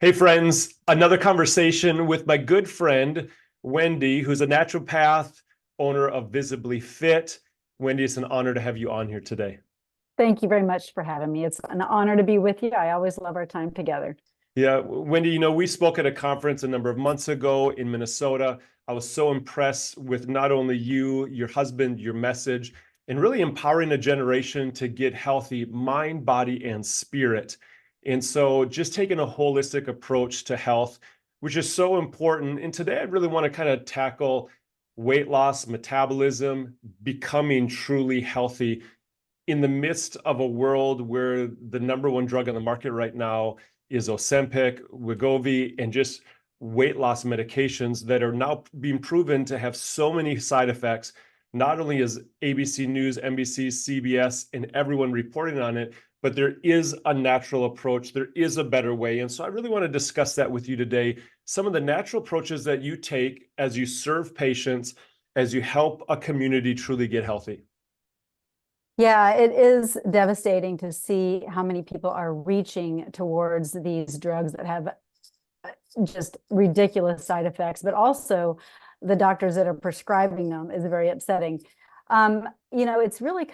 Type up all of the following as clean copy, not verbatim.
Hey friends, another conversation with my good friend, Wendie, who's a naturopath, owner of Visibly Fit. Wendie, it's an honor to have you on here today. Thank you very much for having me. It's an honor to be with you. I always love our time together. Yeah, Wendie, we spoke at a conference a number of months ago in Minnesota. I was so impressed with not only you, your husband, your message, and really empowering a generation to get healthy mind, body, and spirit. And so just taking a holistic approach to health, which is so important. And today I really want to kind of tackle weight loss, metabolism, becoming truly healthy in the midst of a world where the number one drug on the market right now is Ozempic, Wegovy, and just weight loss medications that are now being proven to have so many side effects. Not only is ABC News, NBC, CBS, and everyone reporting on it, but there is a natural approach. There is a better way. And so I really want to discuss that with you today. Some of the natural approaches that you take as you serve patients, as you help a community truly get healthy. Yeah, it is devastating to see how many people are reaching towards these drugs that have just ridiculous side effects, but also the doctors that are prescribing them is very upsetting. It's really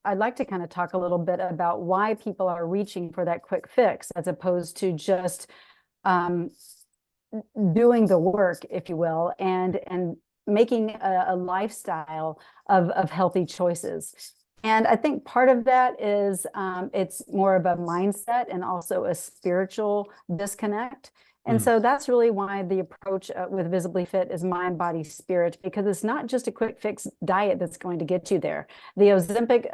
I'd like to kind of talk a little bit about why people are reaching for that quick fix as opposed to just um, doing the work, if you will, and making a lifestyle of healthy choices. And I think part of that is it's more of a mindset and also a spiritual disconnect. And Mm. so that's really why the approach with Visibly Fit is mind, body, spirit, because it's not just a quick fix diet that's going to get you there. The Ozempic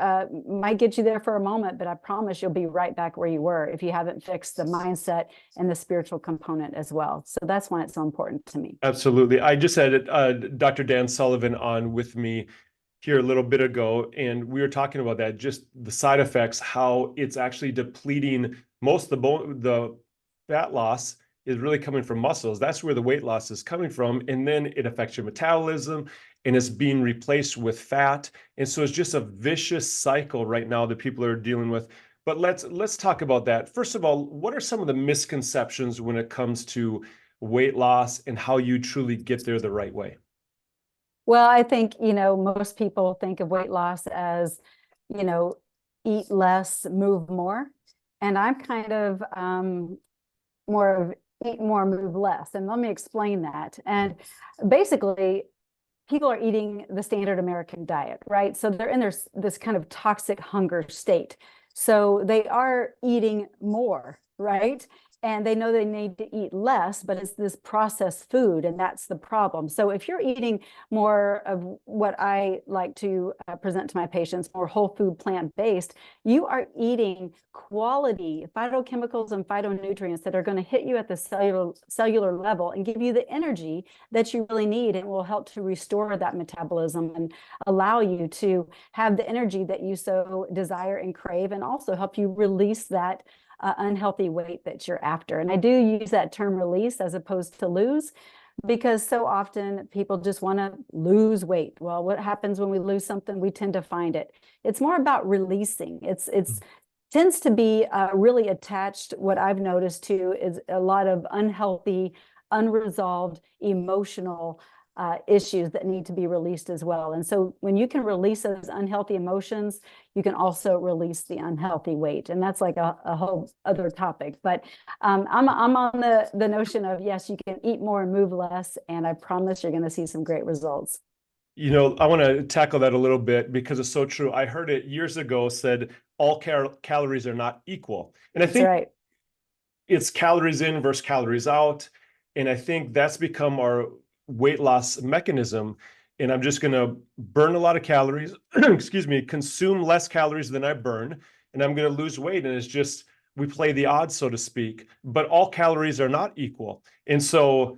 might get you there for a moment, but I promise you'll be right back where you were if you haven't fixed the mindset and the spiritual component as well. So that's why it's so important to me. Absolutely. I just had Dr. Dan Sullivan on with me here a little bit ago, and we were talking about that, just the side effects, how it's actually depleting most of the fat loss is really coming from muscles. That's where the weight loss is coming from. And then it affects your metabolism and it's being replaced with fat. And so it's just a vicious cycle right now that people are dealing with. But let's talk about that. First of all, what are some of the misconceptions when it comes to weight loss and how you truly get there the right way? Well, I think, most people think of weight loss as, you know, eat less, move more. And I'm kind of more of eat more, move less. And let me explain that. And basically, people are eating the standard American diet, right? So they're in this kind of toxic hunger state. So they are eating more, right? And they know they need to eat less, but it's this processed food, and that's the problem. So if you're eating more of what I like to present to my patients, more whole food, plant-based, you are eating quality phytochemicals and phytonutrients that are going to hit you at the cellular level and give you the energy that you really need, and will help to restore that metabolism and allow you to have the energy that you so desire and crave, and also help you release that unhealthy weight that you're after. And I do use that term release as opposed to lose, because so often people just want to lose weight. Well, what happens when we lose something? We tend to find it. It's more about releasing. It's tends to be really attached. What I've noticed too is a lot of unhealthy, unresolved emotional issues that need to be released as well. And so when you can release those unhealthy emotions, you can also release the unhealthy weight. And that's like a whole other topic. But I'm on the notion of, yes, you can eat more and move less. And I promise you're going to see some great results. I want to tackle that a little bit because it's so true. I heard it years ago said all calories are not equal. And I That's think right. it's calories in versus calories out. And I think that's become our weight loss mechanism. And I'm just going to burn a lot of calories, excuse me, consume less calories than I burn, and I'm going to lose weight. And it's just, we play the odds, so to speak, but all calories are not equal. And so,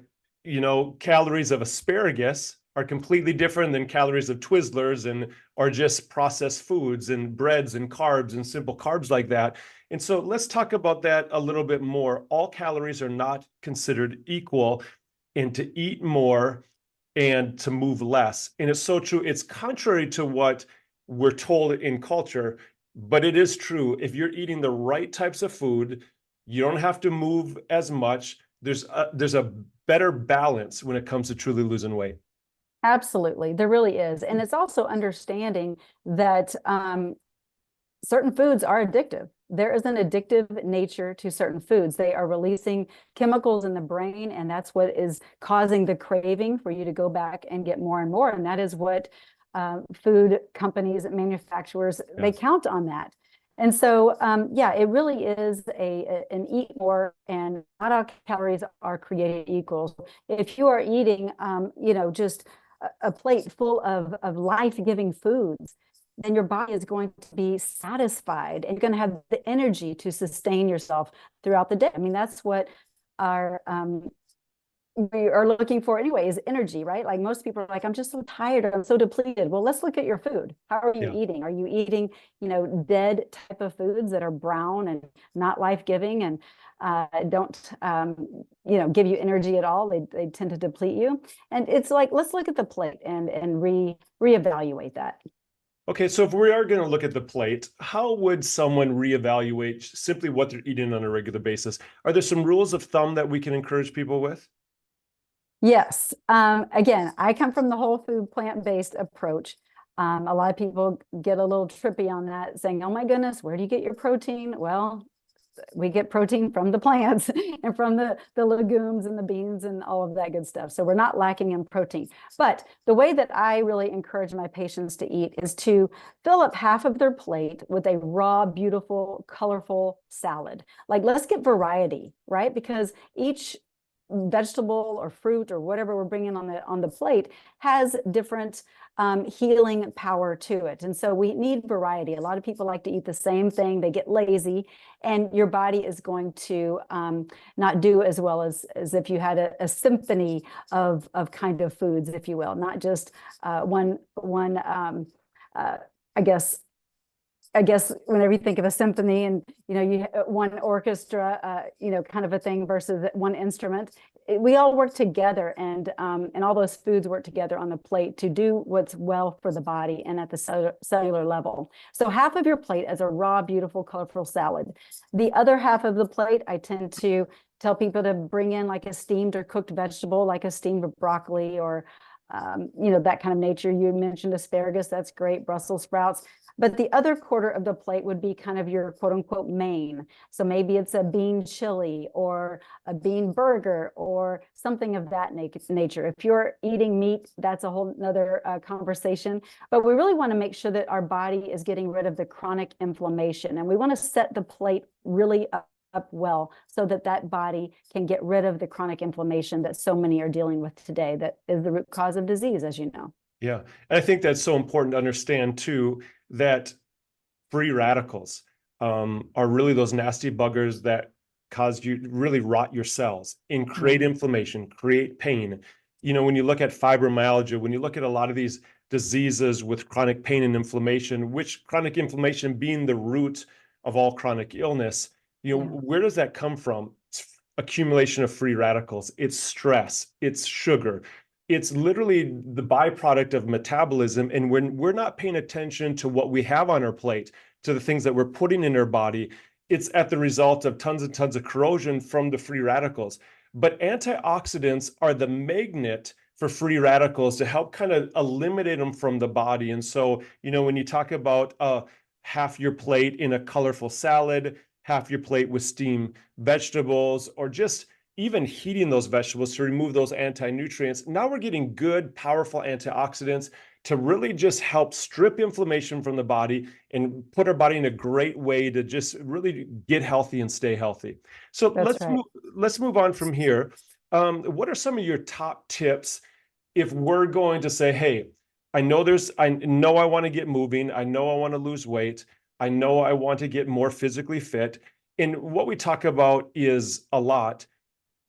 calories of asparagus are completely different than calories of Twizzlers and are just processed foods and breads and carbs and simple carbs like that. And so let's talk about that a little bit more. All calories are not considered equal, and to eat more and to move less. And it's so true. It's contrary to what we're told in culture, but it is true. If you're eating the right types of food, You don't have to move as much. There's a better balance when it comes to truly losing weight. Absolutely, there really is. And it's also understanding that certain foods are addictive. There is an addictive nature to certain foods. They are releasing chemicals in the brain, and that's what is causing the craving for you to go back and get more and more. And that is what food companies and manufacturers, they count on that. And so, yeah, it really is an eat more, and not all calories are created equal. If you are eating, just a plate full of life-giving foods, then your body is going to be satisfied, and you're going to have the energy to sustain yourself throughout the day. I mean, that's what our we are looking for anyway, is energy, right? Like most people are like, I'm just so tired, I'm so depleted. Well, let's look at your food. How are you eating? Are you eating, dead type of foods that are brown and not life-giving and don't, give you energy at all? They tend to deplete you. And it's like, let's look at the plate and reevaluate that. Okay, so if we are going to look at the plate, how would someone reevaluate simply what they're eating on a regular basis? Are there some rules of thumb that we can encourage people with? Yes. Again, I come from the whole food plant-based approach. A lot of people get a little trippy on that, saying, oh my goodness, where do you get your protein? Well, we get protein from the plants and from the legumes and the beans and all of that good stuff. So we're not lacking in protein. But the way that I really encourage my patients to eat is to fill up half of their plate with a raw, beautiful, colorful salad. Like, let's get variety, right? Because each vegetable or fruit or whatever we're bringing on the plate has different healing power to it. And so we need variety. A lot of people like to eat the same thing. They get lazy, and your body is going to not do as well as if you had a symphony of kind of foods, if you will, not just one I guess whenever you think of a symphony and, you one orchestra, kind of a thing versus one instrument, we all work together, and all those foods work together on the plate to do what's well for the body and at the cellular level. So half of your plate is a raw, beautiful, colorful salad. The other half of the plate, I tend to tell people to bring in like a steamed or cooked vegetable, like a steamed broccoli or, that kind of nature. You mentioned asparagus, that's great, Brussels sprouts. But the other quarter of the plate would be kind of your quote unquote main. So maybe it's a bean chili or a bean burger or something of that nature. If you're eating meat, that's a whole nother conversation. But we really want to make sure that our body is getting rid of the chronic inflammation. And we want to set the plate really up well so that body can get rid of the chronic inflammation that so many are dealing with today, that is the root cause of disease, as you know. Yeah. And I think that's so important to understand too, that free radicals are really those nasty buggers that cause you really rot your cells and create inflammation, create pain. When you look at fibromyalgia, when you look at a lot of these diseases with chronic pain and inflammation, which chronic inflammation being the root of all chronic illness, where does that come from? It's accumulation of free radicals. It's stress, it's sugar. It's literally the byproduct of metabolism. And when we're not paying attention to what we have on our plate, to the things that we're putting in our body, it's at the result of tons and tons of corrosion from the free radicals. But antioxidants are the magnet for free radicals to help kind of eliminate them from the body. And so, when you talk about half your plate in a colorful salad, half your plate with steamed vegetables, or just even heating those vegetables to remove those anti-nutrients, now we're getting good, powerful antioxidants to really just help strip inflammation from the body and put our body in a great way to just really get healthy and stay healthy. So let's move on from here. What are some of your top tips if we're going to say, hey, I know I want to get moving. I know I want to lose weight. I know I want to get more physically fit. And what we talk about is a lot.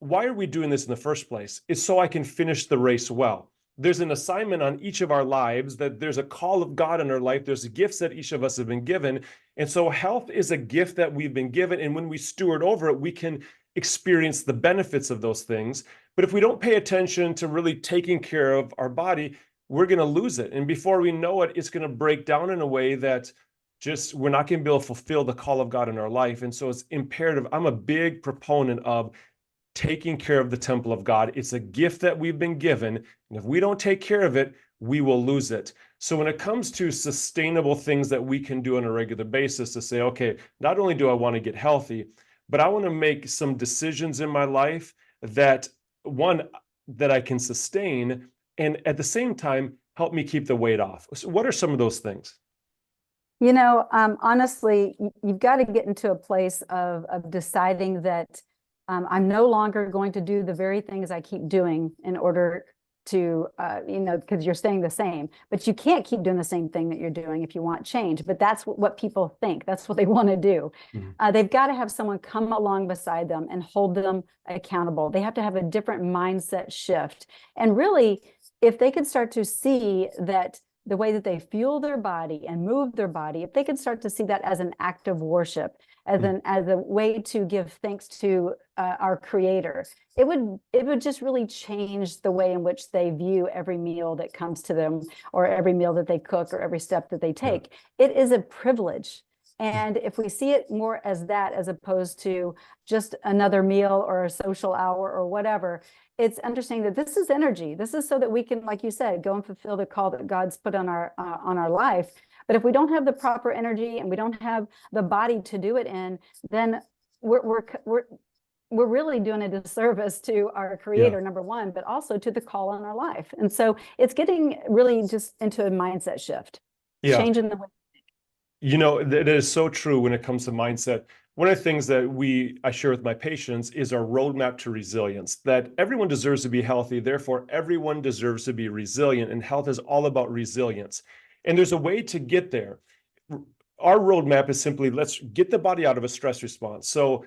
Why are we doing this in the first place? It's so I can finish the race well. There's an assignment on each of our lives, that there's a call of God in our life. There's gifts that each of us have been given. And so health is a gift that we've been given. And when we steward over it, we can experience the benefits of those things. But if we don't pay attention to really taking care of our body, we're going to lose it. And before we know it, it's going to break down in a way that just we're not going to be able to fulfill the call of God in our life. And so it's imperative. I'm a big proponent of taking care of the temple of God. It's a gift that we've been given, and if we don't take care of it, we will lose it. So when it comes to sustainable things that we can do on a regular basis to say, okay, not only do I want to get healthy, but I want to make some decisions in my life that, one, that I can sustain, and at the same time, help me keep the weight off. So what are some of those things? Honestly, you've got to get into a place of deciding that I'm no longer going to do the very things I keep doing in order to, because you're staying the same, but you can't keep doing the same thing that you're doing if you want change. But that's what people think. That's what they want to do. They've got to have someone come along beside them and hold them accountable. They have to have a different mindset shift. And really, if they can start to see that the way that they fuel their body and move their body, if they can start to see that as an act of worship, as a way to give thanks to our Creator, it would just really change the way in which they view every meal that comes to them, or every meal that they cook, or every step that they take. It is a privilege. And if we see it more as that, as opposed to just another meal or a social hour or whatever, it's understanding that this is energy. This is so that we can, like you said, go and fulfill the call that God's put on our life. But if we don't have the proper energy and we don't have the body to do it in, then we're really doing a disservice to our Creator, number one, but also to the call on our life. And so it's getting really just into a mindset shift, changing the way. That is so true when it comes to mindset. One of the things that I share with my patients is our roadmap to resilience, that everyone deserves to be healthy. Therefore, everyone deserves to be resilient, and health is all about resilience. And there's a way to get there. Our roadmap is simply, let's get the body out of a stress response. So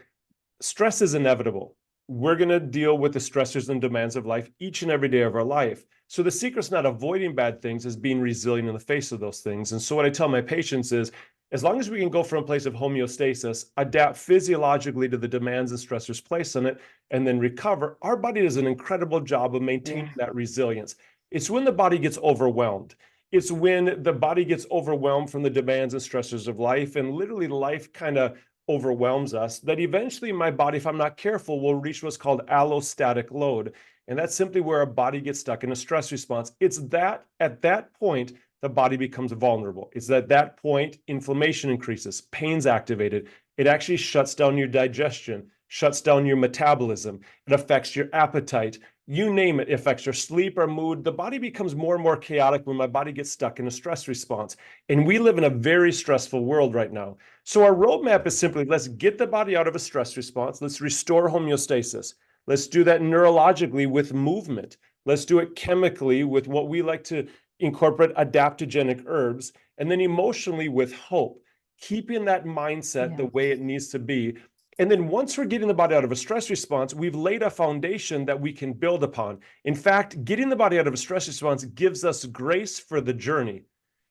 stress is inevitable. We're going to deal with the stressors and demands of life each and every day of our life. So the secret's not avoiding bad things, is being resilient in the face of those things. And so what I tell my patients is, as long as we can go from a place of homeostasis, adapt physiologically to the demands and stressors placed on it, and then recover, our body does an incredible job of maintaining that resilience. It's when the body gets overwhelmed. It's when the body gets overwhelmed from the demands and stressors of life, and literally life kind of overwhelms us, that eventually my body, if I'm not careful, will reach what's called allostatic load. And that's simply where our body gets stuck in a stress response. It's that at that point, the body becomes vulnerable. It's at that point, inflammation increases, pain's activated. It actually shuts down your digestion, shuts down your metabolism. It affects your appetite. You name it, affects your sleep or mood. The body becomes more and more chaotic when my body gets stuck in a stress response. And we live in a very stressful world right now. So our roadmap is simply, let's get the body out of a stress response. Let's restore homeostasis. Let's do that neurologically with movement. Let's do it chemically with what we like to incorporate adaptogenic herbs. And then emotionally with hope, keeping that mindset the way it needs to be. And then once we're getting the body out of a stress response, we've laid a foundation that we can build upon. In fact, getting the body out of a stress response gives us grace for the journey.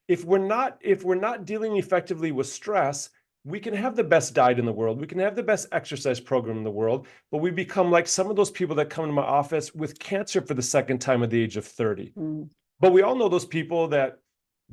If we're not dealing effectively with stress, we can have the best diet in the world. We can have the best exercise program in the world, but we become like some of those people that come to my office with cancer for the second time at the age of 30. But we all know those people that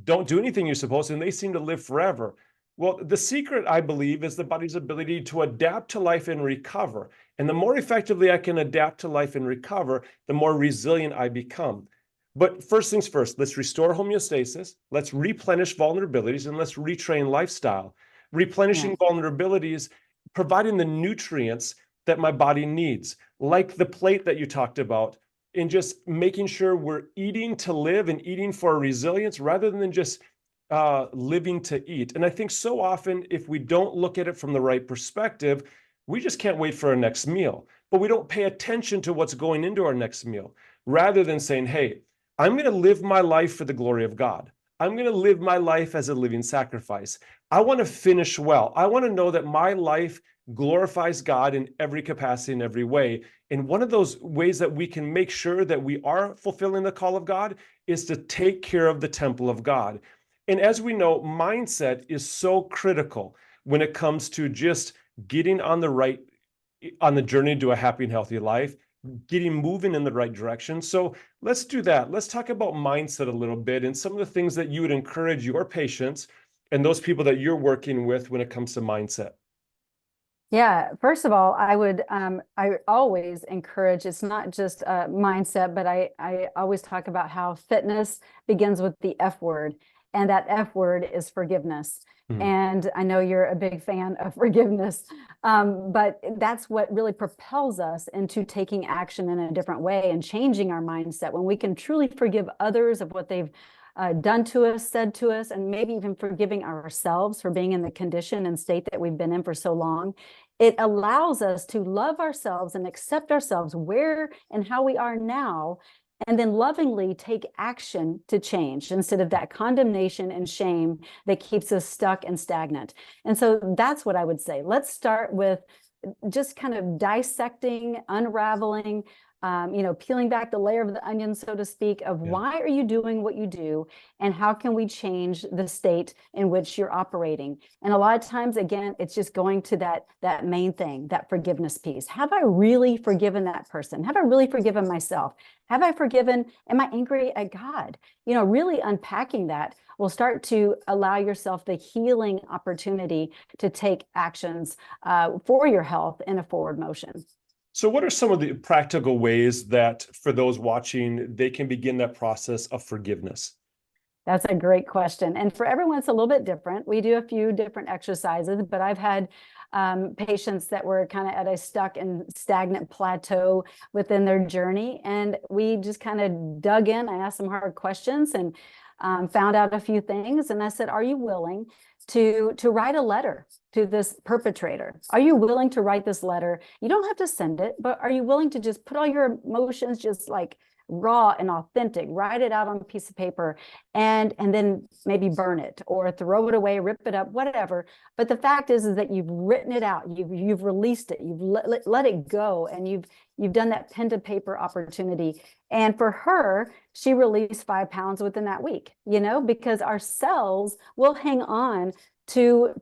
don't do anything you're supposed to, and they seem to live forever. Well, the secret, I believe, is the body's ability to adapt to life and recover. And the more effectively I can adapt to life and recover, the more resilient I become. But first things first, let's restore homeostasis, let's replenish vulnerabilities, and let's retrain lifestyle. Replenishing vulnerabilities, providing the nutrients that my body needs, like the plate that you talked about, and just making sure we're eating to live and eating for resilience rather than just living to eat. And I think so often, if we don't look at it from the right perspective, we just can't wait for our next meal, but we don't pay attention to what's going into our next meal, rather than saying, hey, I'm going to live my life for the glory of God. I'm going to live my life as a living sacrifice. I want to finish well. I want to know that my life glorifies God in every capacity, in every way. And one of those ways that we can make sure that we are fulfilling the call of God is to take care of the temple of God. And as we know, mindset is so critical when it comes to just getting on the journey to a happy and healthy life, getting moving in the right direction. So let's do that. Let's talk about mindset a little bit and some of the things that you would encourage your patients and those people that you're working with when it comes to mindset? Yeah, first of all, I always encourage, it's not just a mindset, but I always talk about how fitness begins with the F word, and that F word is forgiveness. Mhm. And I know you're a big fan of forgiveness, but that's what really propels us into taking action in a different way and changing our mindset. When we can truly forgive others of what they've done to us, said to us, and maybe even forgiving ourselves for being in the condition and state that we've been in for so long, it allows us to love ourselves and accept ourselves where and how we are now, and then lovingly take action to change instead of that condemnation and shame that keeps us stuck and stagnant. And so that's what I would say. Let's start with just kind of dissecting, unraveling, peeling back the layer of the onion, so to speak, of Yeah. why are you doing what you do, and how can we change the state in which you're operating. And a lot of times, again, it's just going to that main thing, that forgiveness piece. Have I really forgiven that person? Have I really forgiven myself? Have I forgiven? Am I angry at God? Really unpacking that will start to allow yourself the healing opportunity to take actions for your health in a forward motion. So what are some of the practical ways that for those watching, they can begin that process of forgiveness? That's a great question. And for everyone, it's a little bit different. We do a few different exercises, but I've had patients that were kind of at a stuck and stagnant plateau within their journey. And we just kind of dug in. I asked some hard questions and found out a few things. And I said, are you willing to write a letter to this perpetrator? Are you willing to write this letter? You don't have to send it, but are you willing to just put all your emotions just like raw and authentic, write it out on a piece of paper, and then maybe burn it or throw it away, rip it up, whatever. But the fact is that you've written it out, you've released it, you've let it go, and you've done that pen to paper opportunity. And for her, she released 5 pounds within that week, because our cells will hang on to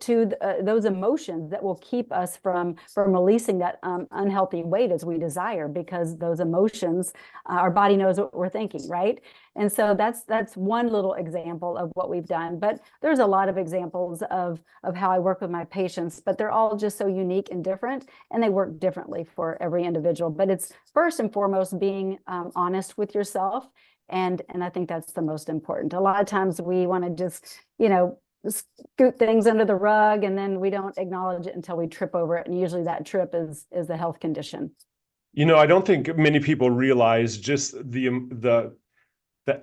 those emotions that will keep us from releasing that unhealthy weight as we desire, because those emotions, our body knows what we're thinking, right? And so that's one little example of what we've done. But there's a lot of examples of how I work with my patients, but they're all just so unique and different, and they work differently for every individual. But it's first and foremost being honest with yourself, and I think that's the most important. A lot of times we want to just scoot things under the rug, and then we don't acknowledge it until we trip over it, and usually that trip is a health condition. I don't think many people realize just the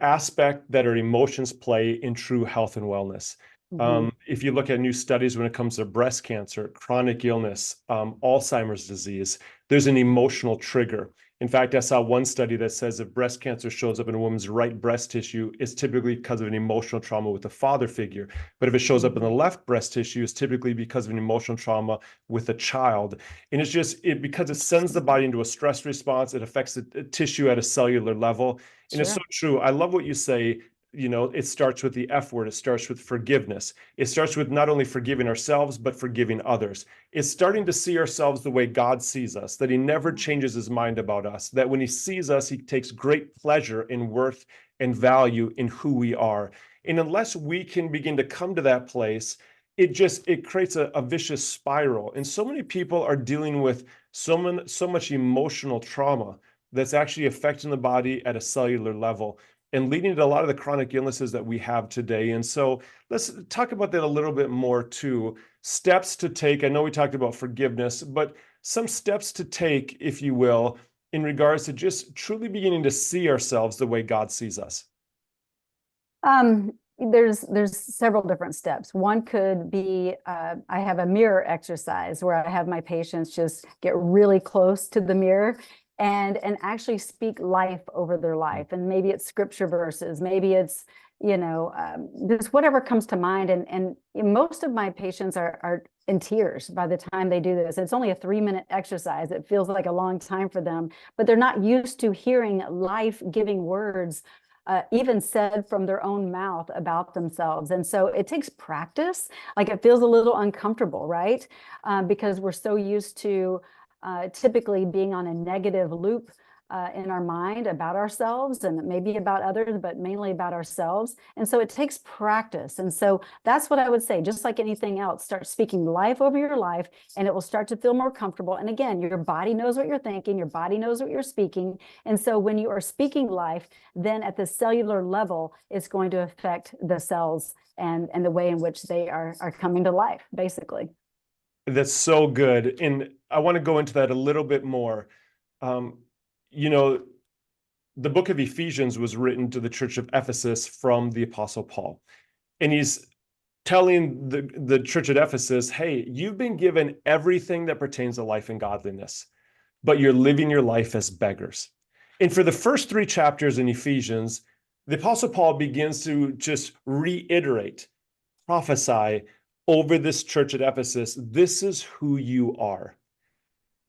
aspect that our emotions play in true health and wellness. Mm-hmm. If you look at new studies when it comes to breast cancer, chronic illness, Alzheimer's disease, there's an emotional trigger. In fact, I saw one study that says if breast cancer shows up in a woman's right breast tissue, it's typically because of an emotional trauma with a father figure. But if it shows up in the left breast tissue, it's typically because of an emotional trauma with a child. And it's just because it sends the body into a stress response, it affects the tissue at a cellular level. And it's so Sure. true. I love what you say. It starts with the F word. It starts with forgiveness. It starts with not only forgiving ourselves, but forgiving others. It's starting to see ourselves the way God sees us, that he never changes his mind about us, that when he sees us, he takes great pleasure in worth and value in who we are. And unless we can begin to come to that place, it creates a vicious spiral. And so many people are dealing with so much emotional trauma that's actually affecting the body at a cellular level and leading to a lot of the chronic illnesses that we have today. And so let's talk about that a little bit more too. Steps to take. I know we talked about forgiveness, but some steps to take, if you will, in regards to just truly beginning to see ourselves the way God sees us. There's several different steps. One could be I have a mirror exercise where I have my patients just get really close to the mirror and actually speak life over their life. And maybe it's scripture verses, maybe it's just whatever comes to mind. And most of my patients are in tears by the time they do this. It's only a 3-minute exercise. It feels like a long time for them, but they're not used to hearing life-giving words even said from their own mouth about themselves. And so it takes practice. Like, it feels a little uncomfortable, right? Because we're so used to typically being on a negative loop in our mind about ourselves and maybe about others, but mainly about ourselves. And so it takes practice. And so that's what I would say. Just like anything else, start speaking life over your life, and it will start to feel more comfortable. And again, your body knows what you're thinking, your body knows what you're speaking. And so when you are speaking life, then at the cellular level, it's going to affect the cells and the way in which they are coming to life, basically. That's so good. And I want to go into that a little bit more. You know, the book of Ephesians was written to the church of Ephesus from the Apostle Paul. And he's telling the church at Ephesus, hey, you've been given everything that pertains to life and godliness, but you're living your life as beggars. And for the first 3 chapters in Ephesians, the Apostle Paul begins to just reiterate, prophesy over this church at Ephesus, this is who you are.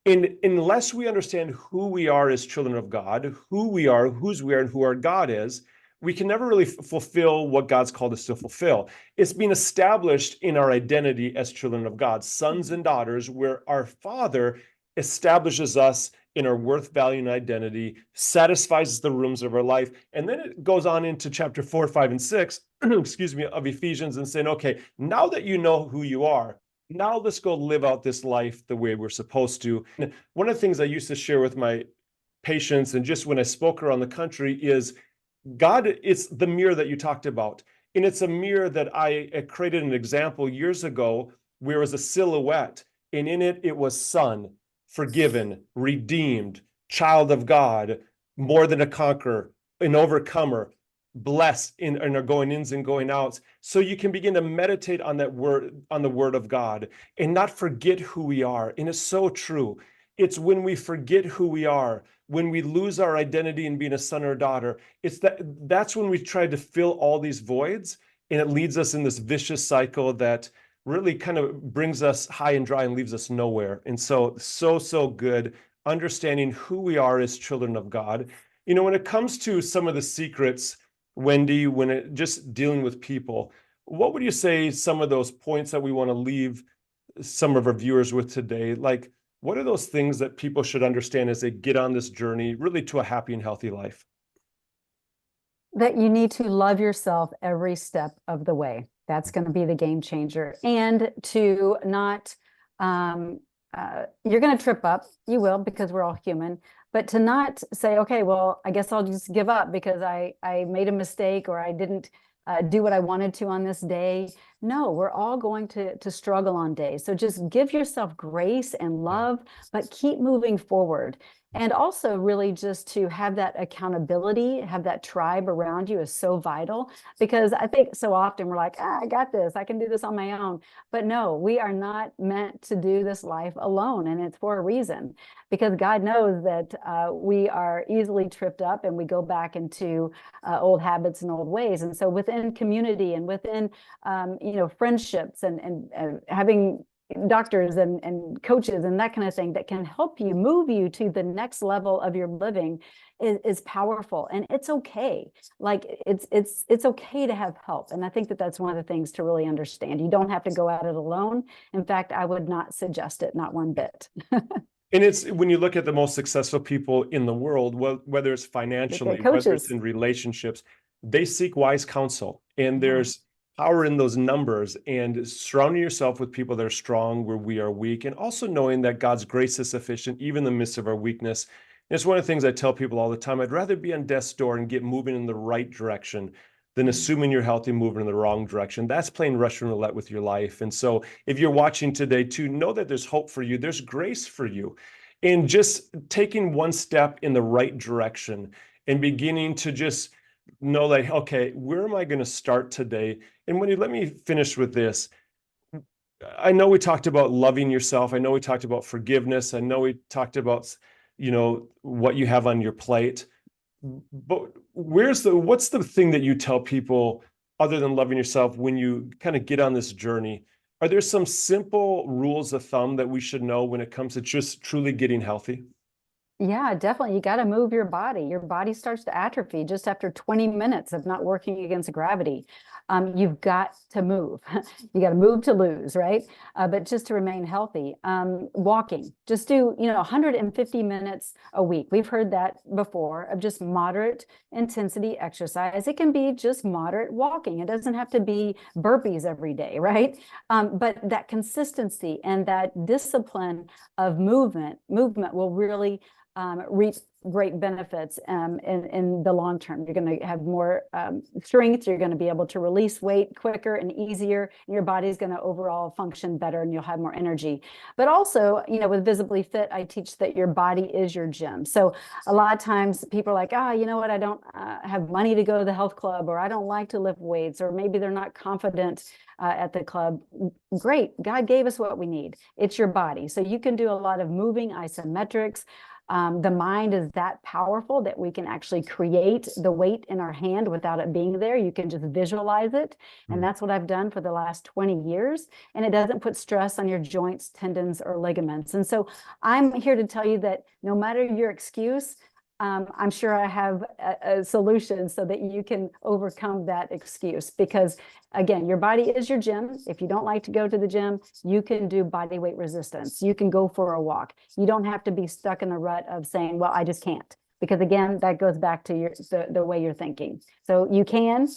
And unless we understand who we are as children of God, who we are, whose we are, and who our God is, we can never really fulfill what God's called us to fulfill. It's been established in our identity as children of God, sons and daughters, where our Father establishes us in our worth, value, and identity, satisfies the rooms of our life. And then it goes on into chapter 4, 5, and 6, excuse me, of Ephesians, and saying, okay, now that you know who you are, now let's go live out this life the way we're supposed to. And one of the things I used to share with my patients, and just when I spoke around the country, is God, it's the mirror that you talked about. And it's a mirror that I created an example years ago where it was a silhouette, and in it, it was son, forgiven, redeemed, child of God, more than a conqueror, an overcomer, blessed in our going ins and going outs. So you can begin to meditate on that word, on the word of God, and not forget who we are. And it's so true. It's when we forget who we are, when we lose our identity in being a son or a daughter, that's when we try to fill all these voids, and it leads us in this vicious cycle that really kind of brings us high and dry and leaves us nowhere. And so good, understanding who we are as children of God. You know, when it comes to some of the secrets, Wendie, when it just dealing with people, what would you say some of those points that we want to leave some of our viewers with today? Like, what are those things that people should understand as they get on this journey really to a happy and healthy life? That you need to love yourself every step of the way. That's going to be the game changer. And to not, you're going to trip up. You will, because we're all human. But to not say, okay, well, I guess I'll just give up because I made a mistake, or I didn't do what I wanted to on this day. No, we're all going to struggle on days. So just give yourself grace and love, but keep moving forward. And also really just to have that accountability, have that tribe around you is so vital, because I think so often we're like, I got this, I can do this on my own. But no, we are not meant to do this life alone. And it's for a reason, because God knows that we are easily tripped up and we go back into old habits and old ways. And so within community and within, friendships and having doctors and coaches and that kind of thing that can help you move you to the next level of your living is powerful. And it's okay. Like it's okay to have help. And I think that that's one of the things to really understand. You don't have to go at it alone. In fact, I would not suggest it, not one bit. And it's when you look at the most successful people in the world, whether it's financially, whether it's in relationships, they seek wise counsel. And there's power in those numbers, and surrounding yourself with people that are strong where we are weak, and also knowing that God's grace is sufficient even in the midst of our weakness. And it's one of the things I tell people all the time. I'd rather be on death's door and get moving in the right direction than assuming you're healthy, moving in the wrong direction. That's playing Russian roulette with your life. And so if you're watching today too, know that there's hope for you. There's grace for you. And just taking one step in the right direction and beginning to just know, like, okay, where am I going to start today? And when you let me finish with this, I know we talked about loving yourself. I know we talked about forgiveness. I know we talked about, what you have on your plate. But what's the thing that you tell people other than loving yourself when you kind of get on this journey? Are there some simple rules of thumb that we should know when it comes to just truly getting healthy? Yeah, definitely. You got to move your body. Your body starts to atrophy just after 20 minutes of not working against gravity. You've got to move. You got to move to lose, right? But just to remain healthy. Walking, just do, 150 minutes a week. We've heard that before, of just moderate intensity exercise. It can be just moderate walking. It doesn't have to be burpees every day, right? But that consistency and that discipline of movement will really reap great benefits in the long term. You're going to have more strength. You're going to be able to release weight quicker and easier. And your body's going to overall function better, and you'll have more energy. But also, with Visibly Fit, I teach that your body is your gym. So a lot of times people are like, you know what, I don't have money to go to the health club, or I don't like to lift weights, or maybe they're not confident at the club. Great. God gave us what we need. It's your body. So you can do a lot of moving isometrics. The mind is that powerful that we can actually create the weight in our hand without it being there. You can just visualize it. And that's what I've done for the last 20 years. And it doesn't put stress on your joints, tendons, or ligaments. And so I'm here to tell you that no matter your excuse, I'm sure I have a solution so that you can overcome that excuse. Because again, your body is your gym. If you don't like to go to the gym, you can do body weight resistance. You can go for a walk. You don't have to be stuck in the rut of saying, well, I just can't. Because again, that goes back to the way you're thinking. So you can,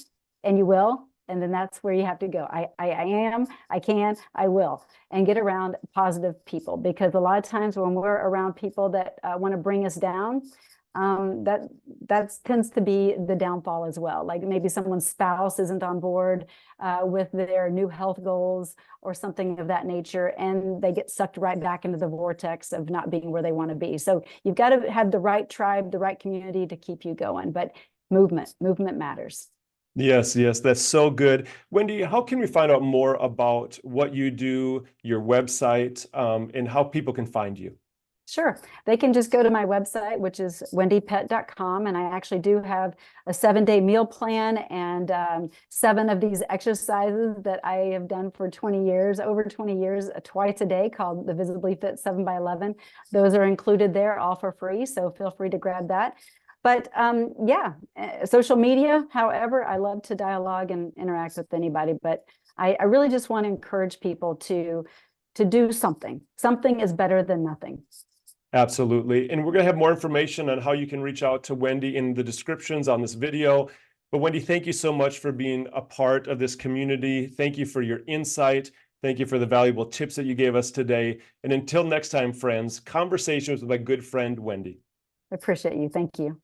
and you will. And then that's where you have to go. I am, I can, I will. And get around positive people. Because a lot of times when we're around people that want to bring us down, that tends to be the downfall as well. Like maybe someone's spouse isn't on board with their new health goals or something of that nature, and they get sucked right back into the vortex of not being where they want to be. So you've got to have the right tribe, the right community to keep you going. But movement matters. Yes, that's so good. Wendie, how can we find out more about what you do, your website, and how people can find you? Sure. They can just go to my website, which is wendiepett.com. And I actually do have a 7-day meal plan and 7 of these exercises that I have done for 20 years, over 20 years, twice a day, called the Visibly Fit 7x11. Those are included there, all for free. So feel free to grab that. But social media, however, I love to dialogue and interact with anybody. But I really just want to encourage people to do something. Something is better than nothing. Absolutely. And we're going to have more information on how you can reach out to Wendie in the descriptions on this video. But Wendie, thank you so much for being a part of this community. Thank you for your insight. Thank you for the valuable tips that you gave us today. And until next time, friends, conversations with my good friend, Wendie. I appreciate you. Thank you.